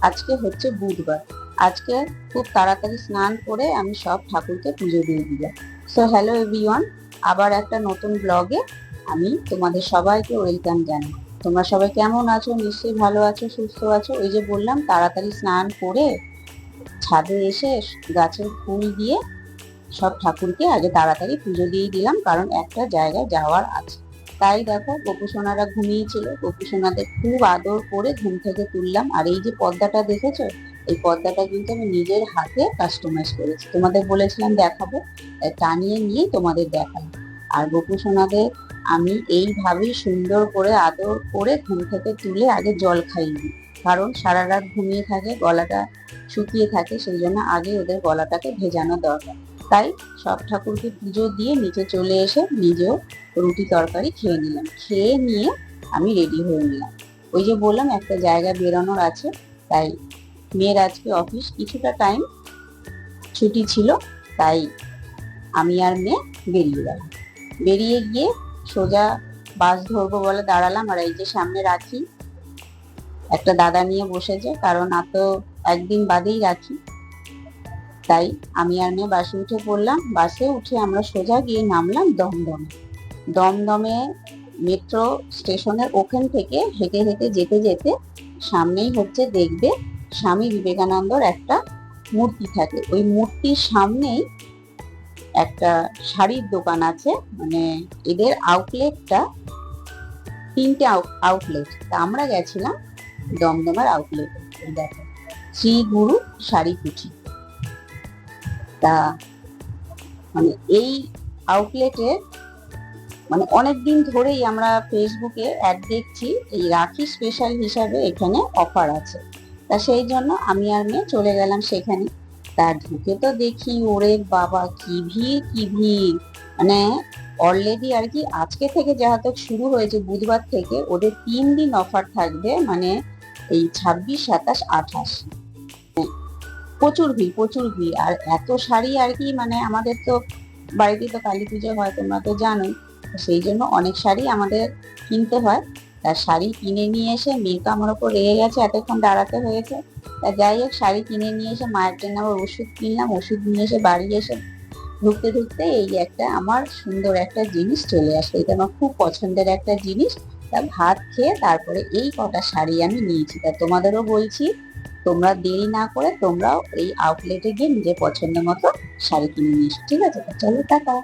আজকে হচ্ছে বুধবার। আজকে খুব তাড়াতাড়ি স্নান করে আমি সব ঠাকুরকে পুজো দিয়ে দিলাম। সো হ্যালো এভরিওয়ান, আবার একটা নতুন ব্লগে আমি তোমাদের সবাইকে ওয়েলকাম জানাই। তোমরা সবাই কেমন আছো? নিশ্চয়ই ভালো আছো, সুস্থ আছো। ওই যে বললাম, তাড়াতাড়ি স্নান করে ছাদে এসে গাছের ফুল দিয়ে সব ঠাকুরকে আগে তাড়াতাড়ি পুজো দিয়ে দিলাম, কারণ একটা জায়গায় যাওয়ার আছে। তাই দেখো, গোপুসোনারা ঘুমিয়েছিল, গোপুসোনাদের খুব আদর করে ঘুম থেকে তুললাম। আর এই যে পর্দাটা দেখেছো, এই পর্দাটা কিন্তু আমি নিজের হাতে কাস্টমাইজ করেছি, তোমাদের বলেছিলাম দেখাবো, টানিয়ে নিয়ে তোমাদের দেখালাম। আর গোপুসোনাদের আমি এইভাবেই সুন্দর করে আদর করে ঘুম থেকে তুলে আগে জল খাইয়ে দিই, কারণ সারা রাত ঘুমিয়ে থাকে, গলাটা শুকিয়ে থাকে, সেই জন্য আগে ওদের গলাটাকে ভেজানো দরকার। তাই সব ঠাকুরকে পুজো দিয়ে নিচে চলে এসে নিজেও রুটি তরকারি খেয়ে নিলাম। খেয়ে নিয়ে আমি রেডি হয়ে নিলাম। ওই যে বললাম একটা জায়গা বেরোনোর আছে, তাই মেয়ের আজকে অফিস কিছুটা টাইম ছুটি ছিল, তাই আমি আর মেয়ে বেরিয়ে গেলাম। বেরিয়ে গিয়ে সোজা বাস ধরবো বলে দাঁড়ালাম। আর এই যে সামনে রাখি, একটা দাদা নিয়ে বসেছে, কারণ তো একদিন বাদেই রাখি। তাই আমি আর মেয়ে বাসে উঠে পড়লাম। বাসে উঠে আমরা সোজা গিয়ে নামলাম দমদমে। দমদমে মেট্রো স্টেশনের ওখান থেকে হেঁটে হেঁটে যেতে যেতে সামনেই হচ্ছে দেখবে স্বামী বিবেকানন্দর একটা মূর্তি থাকে। ওই মূর্তির সামনেই একটা শাড়ির দোকান আছে, মানে এদের আউটলেটটা তিনটে আউটলেট। তা আমরা গেছিলাম দমদমের আউটলেটে। দেখো, শ্রী গুরু শাড়ি কুঠি। তা মানে এই আউটলেটে মানে অনেকদিন ধরেই আমরা ফেসবুকে অ্যাড দেখছি, এই রাখি স্পেশাল হিসাবে এখানে অফার আছে। তা সেই জন্য আমি আর মেয়ে চলে গেলাম সেখানে। তা ঢুকে তো দেখি, ওরে বাবা, কি ভিড় কি ভিড়! মানে অলরেডি আর কি আজকে থেকে যেহেতু শুরু হয়েছে, বুধবার থেকে ওদের 3 দিন অফার থাকবে, মানে এই 26, 27, 28। প্রচুর ভিড়, প্রচুর ভিড়। আর এত শাড়ি আর কি, মানে আমাদের তো বাড়িতে তো কালী পুজো হয়, তোমরা তো জানোই, সেই জন্য অনেক শাড়ি আমাদের কিনতে হয়। তার শাড়ি কিনে নিয়ে এসে মেয়ে তো আমার ওপর রেগে গেছে, এতক্ষণ দাঁড়াতে হয়েছে। তা যাই হোক, শাড়ি কিনে নিয়ে এসে মায়ের জন্য আবার ওষুধ কিনলাম। ওষুধ নিয়ে এসে বাড়ি এসে ঢুকতে ঢুকতে এই একটা আমার সুন্দর একটা জিনিস চলে আসে, এটা আমার খুব পছন্দের একটা জিনিস। তা ভাত খেয়ে তারপরে এই কটা শাড়ি আমি নিয়েছি। তা তোমাদেরও বলছি, তোমরা দেরি না করে তোমরাও এই আউটলেটে গিয়ে নিজের পছন্দ মতো শাড়ি কিনে নিয়ে এসো, ঠিক আছে? চলো, টাটা।